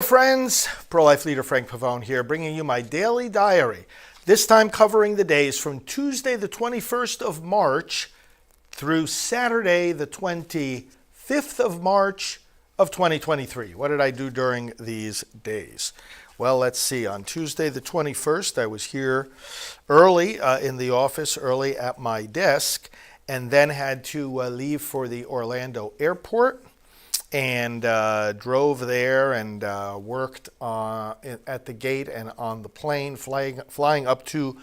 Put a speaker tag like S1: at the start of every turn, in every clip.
S1: friends. Pro-life leader Frank Pavone here, bringing you my daily diary. This time covering the days from Tuesday the 21st of March through Saturday the 25th of March of 2023. What did I do during these days? Well, let's see. On Tuesday the 21st, I was here early in the office, early at my desk, and then had to leave for the Orlando airport. And drove there and worked at the gate and on the plane, flying up to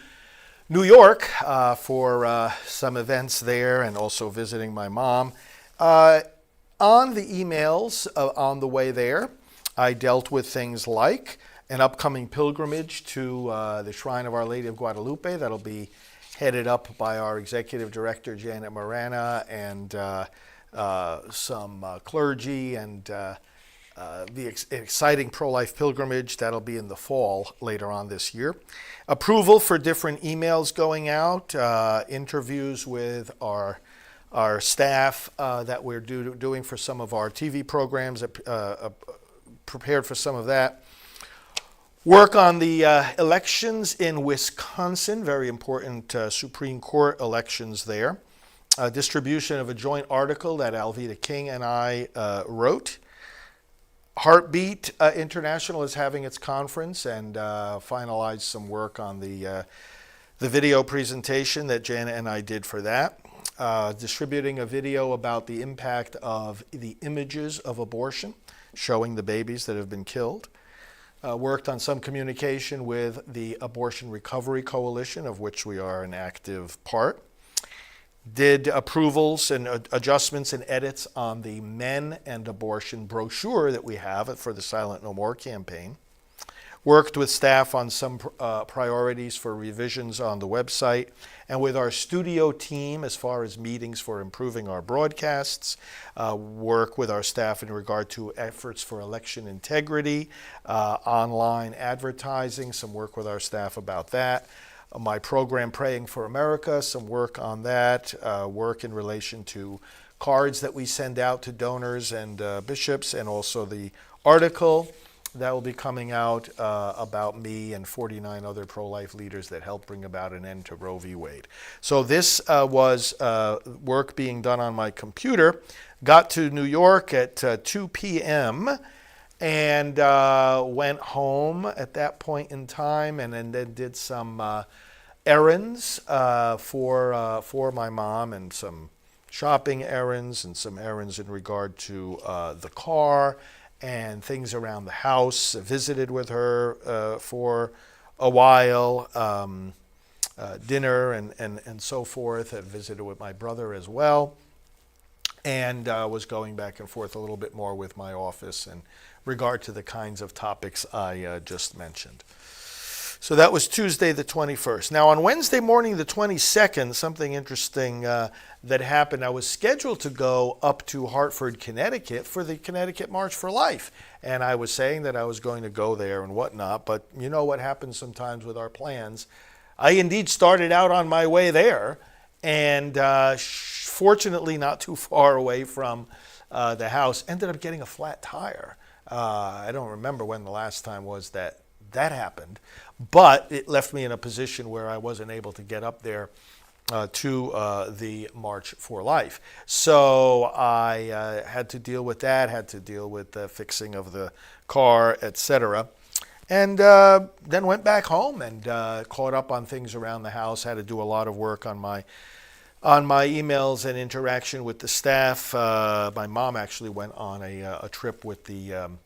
S1: New York for some events there and also visiting my mom. On the emails on the way there, I dealt with things like an upcoming pilgrimage to the Shrine of Our Lady of Guadalupe that'll be headed up by our executive director, Janet Marana, and some clergy, and the exciting pro-life pilgrimage that'll be in the fall later on this year. Approval for different emails going out, interviews with our staff that we're doing for some of our TV programs, prepared for some of that. Work on the elections in Wisconsin, very important Supreme Court elections there. Distribution of a joint article that Alveda King and I wrote. Heartbeat International is having its conference and finalized some work on the video presentation that Jana and I did for that. Distributing a video about the impact of the images of abortion, showing the babies that have been killed. Worked on some communication with the Abortion Recovery Coalition, of which we are an active part. Did approvals and adjustments and edits on the men and abortion brochure that we have for the Silent No More campaign. Worked with staff on some priorities for revisions on the website, and with our studio team as far as meetings for improving our broadcasts. Work with our staff in regard to efforts for election integrity, online advertising, some work with our staff about that. My program, Praying for America, some work on that, work in relation to cards that we send out to donors and bishops, and also the article that will be coming out about me and 49 other pro-life leaders that helped bring about an end to Roe v. Wade. So this was work being done on my computer. Got to New York at 2 p.m., and went home at that point in time, and then did some errands for my mom, and some shopping errands and some errands in regard to the car and things around the house. Visited with her for a while, dinner and so forth. I visited with my brother as well, and was going back and forth a little bit more with my office in regard to the kinds of topics I just mentioned. So that was Tuesday the 21st. Now on Wednesday morning the 22nd, something interesting that happened. I was scheduled to go up to Hartford, Connecticut for the Connecticut March for Life. And I was saying that I was going to go there and whatnot, but you know what happens sometimes with our plans. I indeed started out on my way there, and fortunately not too far away from the house, ended up getting a flat tire. I don't remember when the last time was that happened, but it left me in a position where I wasn't able to get up there to the March for Life. So I had to deal with that, had to deal with the fixing of the car, etc. And then went back home and caught up on things around the house, had to do a lot of work on my emails and interaction with the staff. My mom actually went on a trip with the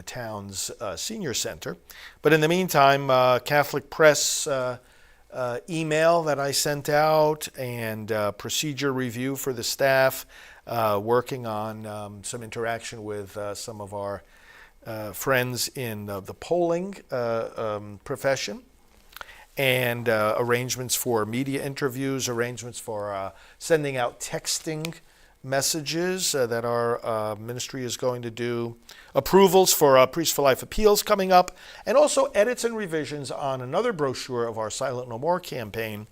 S1: town's senior center. But in the meantime, Catholic Press email that I sent out, and procedure review for the staff, working on some interaction with some of our friends in the polling profession, and arrangements for media interviews, arrangements for sending out texting messages that our ministry is going to do, approvals for Priest for Life appeals coming up, and also edits and revisions on another brochure of our Silent No More campaign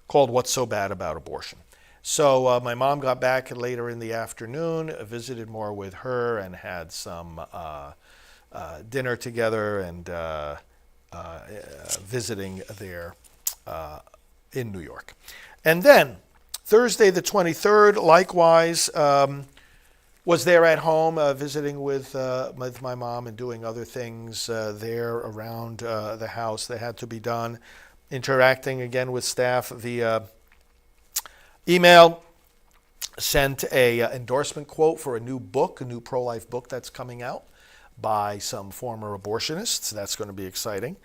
S1: called What's So Bad About Abortion. So my mom got back later in the afternoon, visited more with her, and had some dinner together and visiting there in New York. And then Thursday the 23rd, likewise, was there at home visiting with my mom and doing other things there around the house that had to be done, interacting again with staff via email, sent a endorsement quote for a new book, a new pro-life book that's coming out by some former abortionists. That's going to be exciting.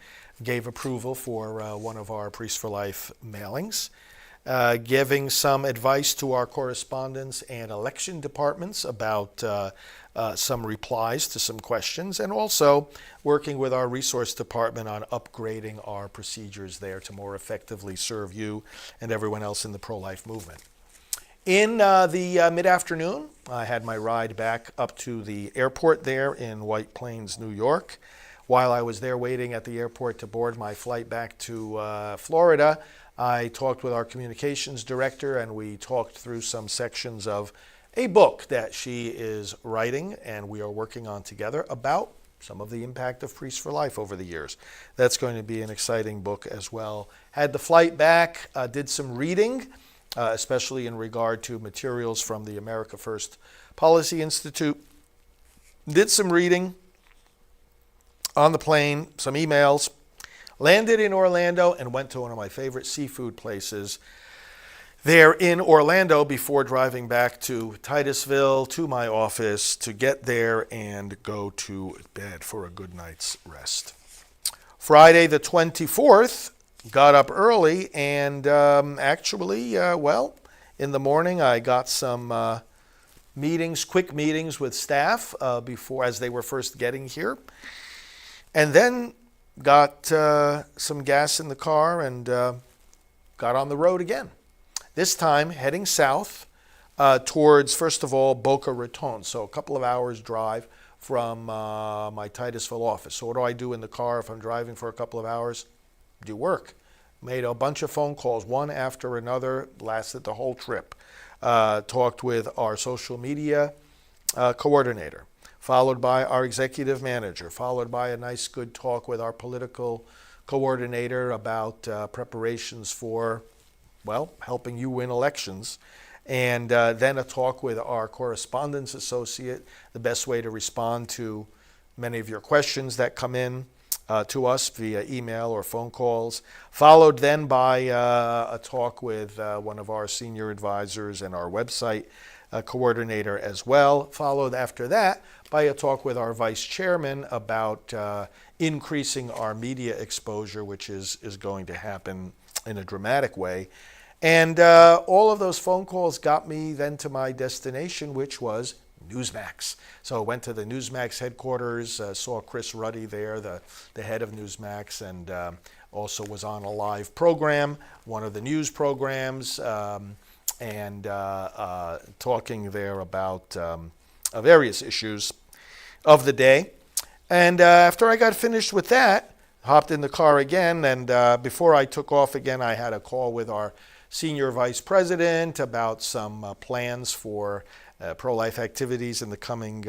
S1: Gave approval for one of our Priests for Life mailings. Giving some advice to our correspondence and election departments about some replies to some questions, and also working with our resource department on upgrading our procedures there to more effectively serve you and everyone else in the pro-life movement. In the mid-afternoon, I had my ride back up to the airport there in White Plains, New York. While I was there waiting at the airport to board my flight back to Florida, I talked with our communications director, and we talked through some sections of a book that she is writing and we are working on together about some of the impact of Priests for Life over the years. That's going to be an exciting book as well. Had the flight back, did some reading, especially in regard to materials from the America First Policy Institute. Did some reading on the plane, some emails. Landed in Orlando and went to one of my favorite seafood places there in Orlando before driving back to Titusville to my office to get there and go to bed for a good night's rest. Friday the 24th, got up early and actually, in the morning I got some meetings, quick meetings with staff before as they were first getting here. And then got some gas in the car and got on the road again. This time heading south towards, first of all, Boca Raton. So a couple of hours drive from my Titusville office. So what do I do in the car if I'm driving for a couple of hours? Do work. Made a bunch of phone calls, one after another, lasted the whole trip. Talked with our social media coordinator, followed by our executive manager, followed by a nice good talk with our political coordinator about preparations for, helping you win elections. And then a talk with our correspondence associate, the best way to respond to many of your questions that come in to us via email or phone calls. Followed then by a talk with one of our senior advisors and our website coordinator as well. Followed after that by a talk with our vice chairman about increasing our media exposure, which is going to happen in a dramatic way. And all of those phone calls got me then to my destination, which was Newsmax. So I went to the Newsmax headquarters, saw Chris Ruddy there, the head of Newsmax, and also was on a live program, one of the news programs, and talking there about various issues of the day. And after I got finished with that, hopped in the car again, and before I took off again, I had a call with our senior vice president about some plans for pro-life activities in the coming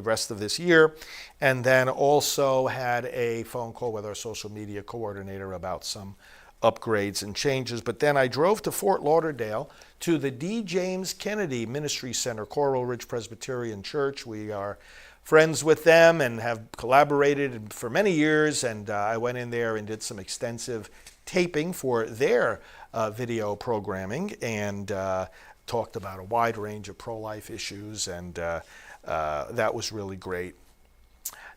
S1: rest of this year, and then also had a phone call with our social media coordinator about some upgrades and changes. But then I drove to Fort Lauderdale to the D. James Kennedy Ministry Center, Coral Ridge Presbyterian Church. We are friends with them and have collaborated for many years, and I went in there and did some extensive taping for their video programming and talked about a wide range of pro-life issues, and that was really great.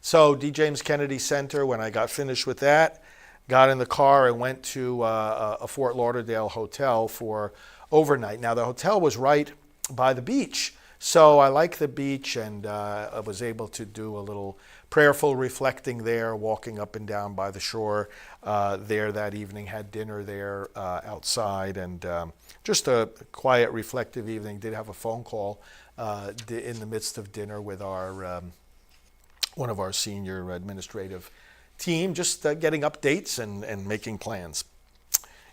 S1: So D. James Kennedy Center, when I got finished with that, got in the car and went to a Fort Lauderdale hotel for overnight. Now the hotel was right by the beach, so I like the beach, and I was able to do a little prayerful reflecting there, walking up and down by the shore there that evening, had dinner there outside, and just a quiet, reflective evening. Did have a phone call in the midst of dinner with our one of our senior administrative team, just getting updates and making plans.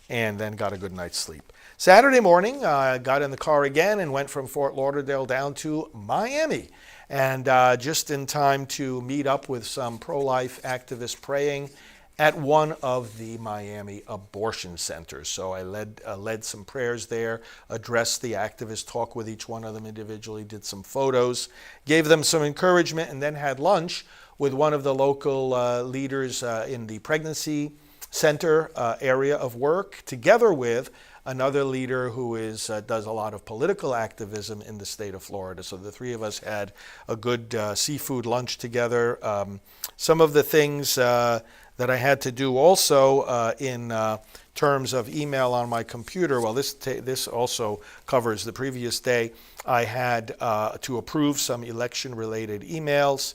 S1: and then got a good night's sleep. Saturday morning, I got in the car again and went from Fort Lauderdale down to Miami. And just in time to meet up with some pro-life activists praying at one of the Miami abortion centers. So I led some prayers there, addressed the activists, talked with each one of them individually, did some photos, gave them some encouragement, and then had lunch with one of the local leaders in the pregnancy center area of work, together with another leader who does a lot of political activism in the state of Florida. So the three of us had a good seafood lunch together. Some of the things that I had to do also in terms of email on my computer, well, this also covers the previous day. I had to approve some election-related emails,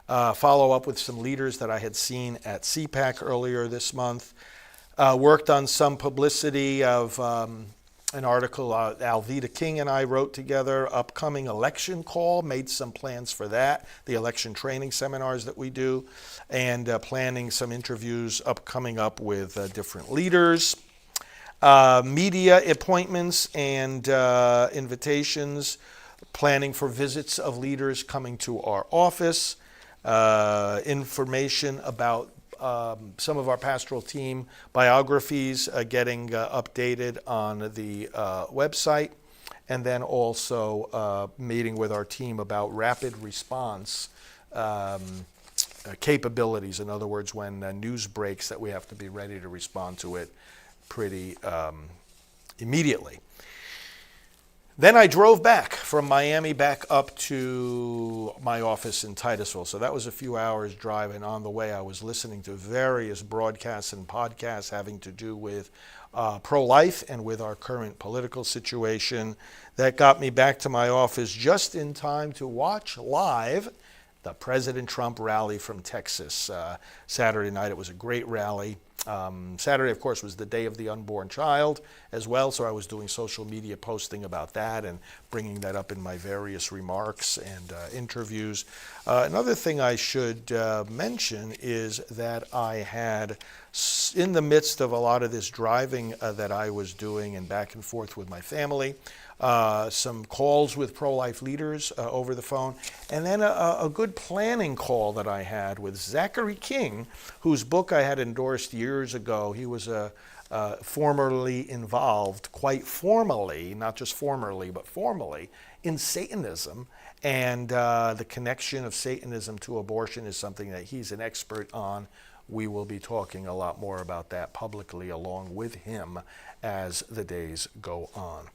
S1: follow up with some leaders that I had seen at CPAC earlier this month, worked on some publicity of an article Alveda King and I wrote together, upcoming election call, made some plans for that, the election training seminars that we do, and planning some interviews coming up with different leaders. Media appointments and invitations, planning for visits of leaders coming to our office, information about some of our pastoral team biographies getting updated on the website, and then also meeting with our team about rapid response capabilities. In other words, when news breaks, that we have to be ready to respond to it pretty immediately. Then I drove back from Miami back up to my office in Titusville. So that was a few hours drive, and on the way I was listening to various broadcasts and podcasts having to do with pro-life and with our current political situation. That got me back to my office just in time to watch live the President Trump rally from Texas Saturday night. It was a great rally. Saturday, of course, was the day of the unborn child as well, so I was doing social media posting about that and bringing that up in my various remarks and interviews. Another thing I should mention is that I had, in the midst of a lot of this driving that I was doing and back and forth with my family, some calls with pro-life leaders over the phone, and then a good planning call that I had with Zachary King, whose book I had endorsed years ago. He was formerly involved, quite formally, not just formerly, but formally, in Satanism. And the connection of Satanism to abortion is something that he's an expert on. We will be talking a lot more about that publicly along with him as the days go on.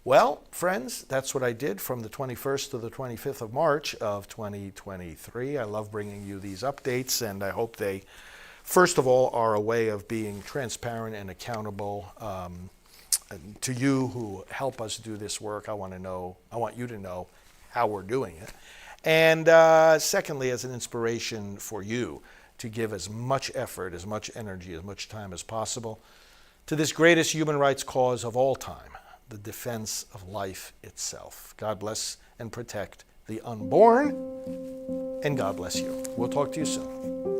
S1: Well, friends, that's what I did from the 21st to the 25th of March of 2023. I love bringing you these updates, and I hope they, first of all, are a way of being transparent and accountable to you who help us do this work. I want you to know how we're doing it. And secondly, as an inspiration for you to give as much effort, as much energy, as much time as possible to this greatest human rights cause of all time, the defense of life itself. God bless and protect the unborn, and God bless you. We'll talk to you soon.